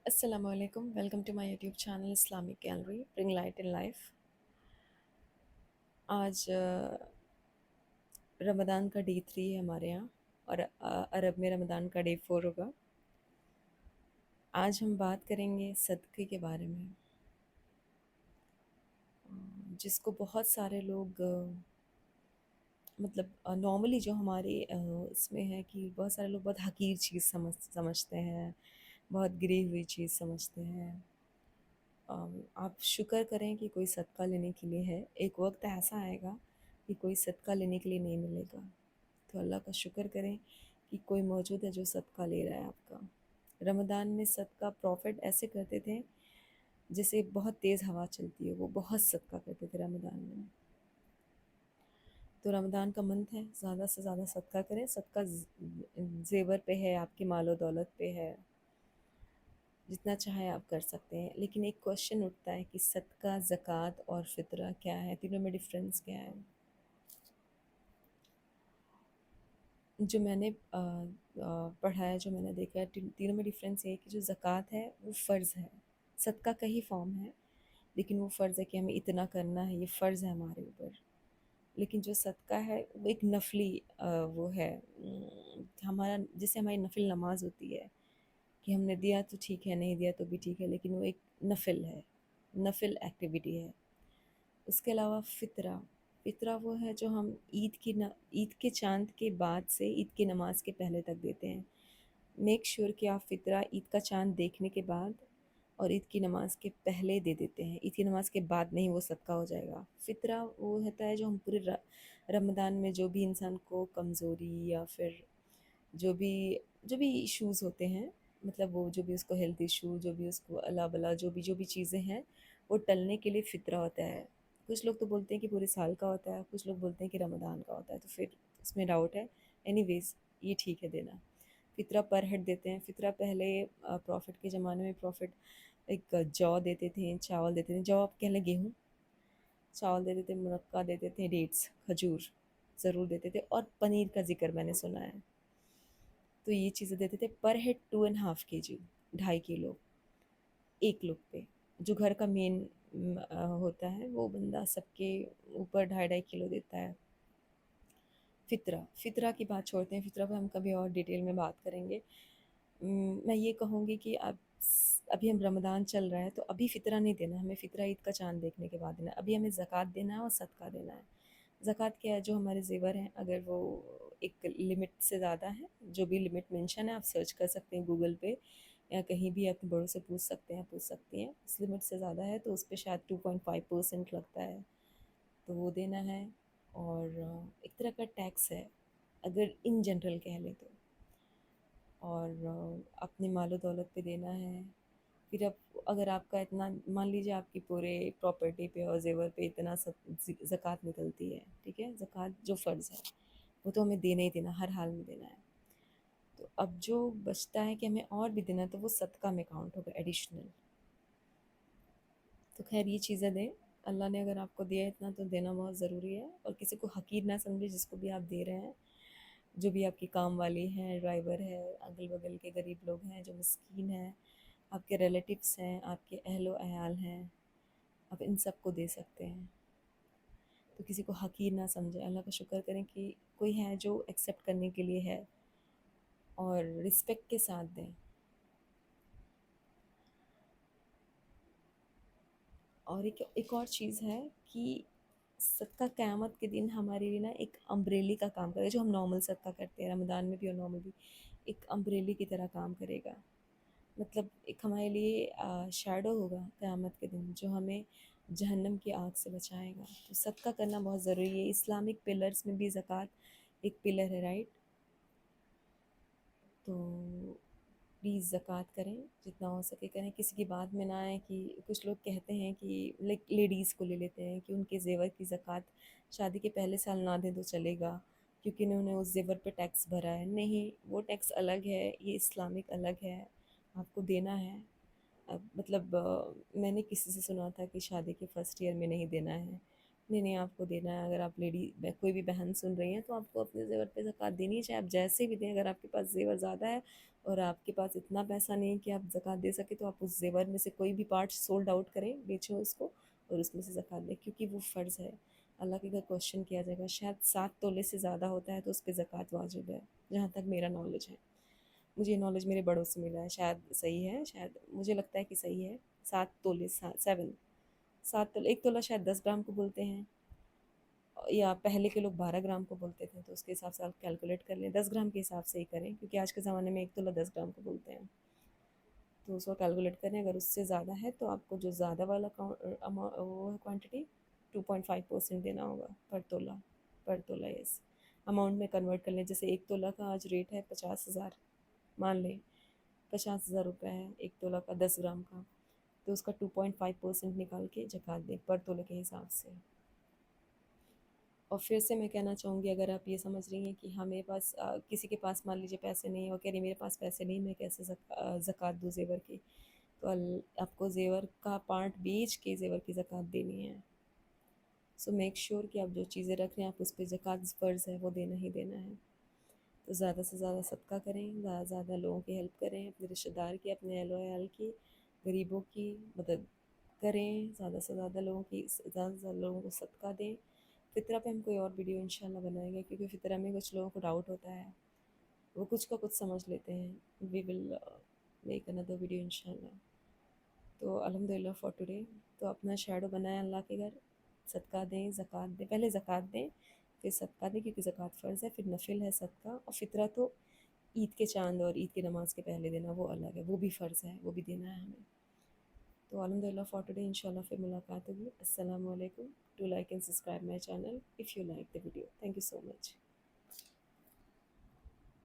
السلام علیکم، welcome to my YouTube channel Islamic gallery bring light in life. آج رمضان کا ڈے 3 ہے ہمارے یہاں، اور عرب میں رمضان کا ڈے 4 ہوگا۔ آج ہم بات کریں گے صدقے کے بارے میں، جس کو بہت سارے لوگ مطلب نارملی جو ہمارے اس میں ہے کہ بہت سارے لوگ بہت حقیر چیز سمجھتے ہیں، بہت گری ہوئی چیز سمجھتے ہیں۔ آپ شکر کریں کہ کوئی صدقہ لینے کے لیے ہے، ایک وقت ایسا آئے گا کہ کوئی صدقہ لینے کے لیے نہیں ملے گا، تو اللہ کا شکر کریں کہ کوئی موجود ہے جو صدقہ لے رہا ہے آپ کا۔ رمضان میں صدقہ پروفٹ ایسے کرتے تھے جیسے بہت تیز ہوا چلتی ہے، وہ بہت صدقہ کرتے تھے رمضان میں۔ تو رمضان کا منتھ ہے زیادہ سے زیادہ صدقہ کریں۔ صدقہ زیور پہ ہے، آپ کی مال و دولت پہ ہے، جتنا چاہے آپ کر سکتے ہیں۔ لیکن ایک کوشچن اٹھتا ہے کہ صدقہ، زکوٰۃ اور فطرہ کیا ہے، تینوں میں ڈفرینس کیا ہے؟ جو میں نے پڑھا ہے، جو میں نے دیکھا ہے، تینوں میں ڈفرینس یہ ہے کہ جو زکوٰۃ ہے وہ فرض ہے، صدقہ کا ہی فارم ہے، لیکن وہ فرض ہے کہ ہمیں اتنا کرنا ہے، یہ فرض ہے ہمارے اوپر۔ لیکن جو صدقہ ہے وہ ایک نفلی وہ ہے، ہمارا جیسے ہماری نفل نماز ہوتی ہے کہ ہم نے دیا تو ٹھیک ہے، نہیں دیا تو بھی ٹھیک ہے، لیکن وہ ایک نفل ہے، نفل ایکٹیویٹی ہے۔ اس کے علاوہ فطرہ، فطرہ وہ ہے جو ہم عید کے چاند کے بعد سے عید کی نماز کے پہلے تک دیتے ہیں۔ میک شیور کہ آپ فطرہ عید کا چاند دیکھنے کے بعد اور عید کی نماز کے پہلے دے دیتے ہیں، عید کی نماز کے بعد نہیں، وہ صدقہ ہو جائے گا۔ فطرہ وہ ہوتا ہے جو ہم پورے رمضان میں جو بھی انسان کو کمزوری یا پھر جو بھی ایشوز ہوتے ہیں، مطلب وہ جو بھی اس کو ہیلتھ ایشو، جو بھی اس کو اللہ بلا جو بھی چیزیں ہیں، وہ ٹلنے کے لیے فطرہ ہوتا ہے۔ کچھ لوگ تو بولتے ہیں کہ پورے سال کا ہوتا ہے، کچھ لوگ بولتے ہیں کہ رمضان کا ہوتا ہے، تو پھر اس میں ڈاؤٹ ہے۔ اینی ویز یہ ٹھیک ہے دینا۔ فطرہ پر ہیڈ دیتے ہیں۔ فطرہ پہلے پروفٹ کے زمانے میں پروفٹ ایک جو دیتے تھے، چاول دیتے تھے، جو آپ کہہ لیں گیہوں، چاول دیتے تھے، مرقہ دیتے تھے، ڈیٹس، کھجور ضرور دیتے تھے، اور پنیر کا ذکر میں نے سنا ہے۔ تو یہ چیزیں دیتے تھے پر ہیڈ 2.5 kg، 2.5 کلو ایک لوگ پہ۔ جو گھر کا مین ہوتا ہے وہ بندہ سب کے اوپر 2.5 کلو دیتا ہے۔ فطرہ کی بات چھوڑتے ہیں، فطرہ پہ ہم کبھی اور ڈیٹیل میں بات کریں گے۔ میں یہ کہوں گی کہ ابھی ہم رمضان چل رہا ہے تو ابھی فطرہ نہیں دینا، ہمیں فطرہ عید کا چاند دیکھنے کے بعد دینا ہے۔ ابھی ہمیں زکوٰۃ دینا ہے اور صدقہ دینا ہے۔ زکوٰۃ کیا ہے؟ جو ہمارے زیور ہیں، اگر وہ ایک لمٹ سے زیادہ ہے، جو بھی لمٹ مینشن ہے، آپ سرچ کر سکتے ہیں گوگل پہ یا کہیں بھی اپنے بڑوں سے پوچھ سکتے ہیں، پوچھ سکتی ہیں۔ اس لمٹ سے زیادہ ہے تو اس پہ شاید 2.5% لگتا ہے، تو وہ دینا ہے۔ اور ایک طرح کا ٹیکس ہے اگر ان جنرل کہہ لیں تو، اور اپنے مال و دولت پہ دینا ہے۔ پھر اب اگر آپ کا اتنا، مان لیجیے آپ کی پورے پراپرٹی پہ اور زیور پہ اتنا زکوٰۃ نکلتی ہے، ٹھیک ہے، زکوٰۃ جو فرض ہے وہ تو ہمیں دینا ہی دینا، ہر حال میں دینا ہے۔ تو اب جو بچتا ہے کہ ہمیں اور بھی دینا، تو وہ صدقہ میں کاؤنٹ ہوگا، ایڈیشنل۔ تو خیر یہ چیزیں دیں، اللہ نے اگر آپ کو دیا اتنا تو دینا بہت ضروری ہے، اور کسی کو حقیر نہ سمجھے جس کو بھی آپ دے رہے ہیں، جو بھی آپ کی کام والی ہیں، ڈرائیور ہے، اگل بغل کے غریب لوگ ہیں جو مسکین ہیں، آپ کے ریلیٹیوس ہیں، آپ کے اہل و عیال ہیں، آپ ان سب کو دے سکتے ہیں۔ تو کسی کو حقیر نہ سمجھیں، اللہ کا شکر کریں کہ کوئی ہے جو ایکسیپٹ کرنے کے لیے ہے، اور رسپیکٹ کے ساتھ دیں۔ اور ایک اور چیز ہے کہ صدقہ قیامت کے دن ہمارے لیے نا ایک امبریلی کا کام کرے گا، جو ہم نارمل صدقہ کرتے ہیں رمضان میں بھی اور نارمل بھی، ایک امبریلی کی طرح کام کرے گا۔ مطلب ایک ہمارے لیے شیڈو ہوگا قیامت کے دن، جو ہمیں جہنم کی آگ سے بچائے گا۔ تو صدقہ کرنا بہت ضروری ہے۔ اسلامک پلرز میں بھی زکوٰۃ ایک پلر ہے، رائٹ؟ تو پلیز زکوٰۃ کریں، جتنا ہو سکے کریں، کسی کی بات میں نہ آئیں۔ کہ کچھ لوگ کہتے ہیں کہ لائک لیڈیز کو لے لیتے ہیں کہ ان کے زیور کی زکوٰۃ شادی کے پہلے سال نہ دیں تو چلے گا، کیونکہ انہوں نے اس زیور پہ ٹیکس بھرا ہے۔ نہیں، وہ ٹیکس الگ ہے، یہ اسلامک الگ ہے، آپ کو دینا ہے۔ اب مطلب میں نے کسی سے سنا تھا کہ شادی کے فرسٹ ایئر میں نہیں دینا ہے، نہیں نہیں، آپ کو دینا ہے. اگر آپ کوئی بھی بہن سن رہی ہیں تو آپ کو اپنے زیور پہ زکوٰۃ دینی ہے، چاہے آپ جیسے بھی دیں. اگر آپ کے پاس زیور زیادہ ہے اور آپ کے پاس اتنا پیسہ نہیں کہ آپ زکوٰۃ دے سکے، تو آپ اس زیور میں سے کوئی بھی پارٹ سولڈ آؤٹ کریں، بیچیں اس کو اور اس میں سے زکوٰۃ دیں، کیونکہ وہ فرض ہے. اللہ کے گھر کوشچن کیا جائے گا. شاید 7 تولے سے زیادہ ہوتا ہے تو اس پہ زکوٰۃ واجب ہے، جہاں تک میرا نالج ہے. مجھے یہ نالج میرے بڑوں سے ملا ہے، شاید صحیح ہے، شاید مجھے لگتا ہے کہ صحیح ہے. 7 تولے، 7 تولے، 1 تولہ شاید 10 گرام کو بولتے ہیں، یا پہلے کے لوگ 12 گرام کو بولتے تھے. تو اس کے حساب سے آپ کیلکولیٹ کر لیں، 10 گرام کے حساب سے ہی کریں، کیونکہ آج کے زمانے میں 1 تولہ 10 گرام کو بولتے ہیں. تو اس کو کیلکولیٹ کریں. اگر اس سے زیادہ ہے تو آپ کو جو زیادہ والا وہ کوانٹٹی 2.5% دینا ہوگا پر تولہ یس. اماؤنٹ میں کنورٹ کر لیں. جیسے 1 تولہ کا آج ریٹ ہے 50,000، مان لیں 50,000 روپے ہے 1 تولہ کا 10 گرام کا، تو اس کا 2.5% نکال کے زکوٰۃ دیں پر تولے کے حساب سے. اور پھر سے میں کہنا چاہوں گی، اگر آپ یہ سمجھ رہی ہیں کہ ہمیں پاس کسی کے پاس مان لیجیے پیسے نہیں، اور کہہ رہی میرے پاس پیسے نہیں، میں کیسے زکوٰۃ دوں زیور کی، تو آپ کو زیور کا پارٹ بیچ کے زیور کی زکوٰۃ دینی ہے. سو میک شیور کہ آپ جو چیزیں رکھ رہے ہیں آپ اس پہ زکوٰۃ فرض ہے، وہ دینا ہی دینا ہے. تو زیادہ سے زیادہ صدقہ کریں، زیادہ سے زیادہ لوگوں کی ہیلپ کریں، اپنے رشتہ دار کی، اپنے اہل و عیال کی، غریبوں کی مدد کریں. زیادہ سے زیادہ لوگوں کو صدقہ دیں. فطرہ پہ ہم کوئی اور ویڈیو انشاءاللہ بنائیں گے، کیونکہ فطرہ میں کچھ لوگوں کو ڈاؤٹ ہوتا ہے، وہ کچھ کا کچھ سمجھ لیتے ہیں. وی ول میک another ویڈیو انشاءاللہ. تو الحمدللہ فار ٹوڈے. تو اپنا شیڈو بنائیں اللہ کے گھر، صدقہ دیں، زکوٰۃ دیں. پہلے زکوٰۃ دیں، پھر صدقہ دیں، کیونکہ زکوٰۃ فرض ہے. پھر نفل ہے صدقہ. اور فطرہ تو عید کے چاند اور عید کی نماز کے پہلے دینا وہ الگ ہے، وہ بھی فرض ہے، وہ بھی دینا ہے ہمیں. تو الحمدللہ فار ٹوڈے. انشاءاللہ پھر ملاقات ہوگی. السلام علیکم. Do like and subscribe my channel if you like the video. Thank you so much.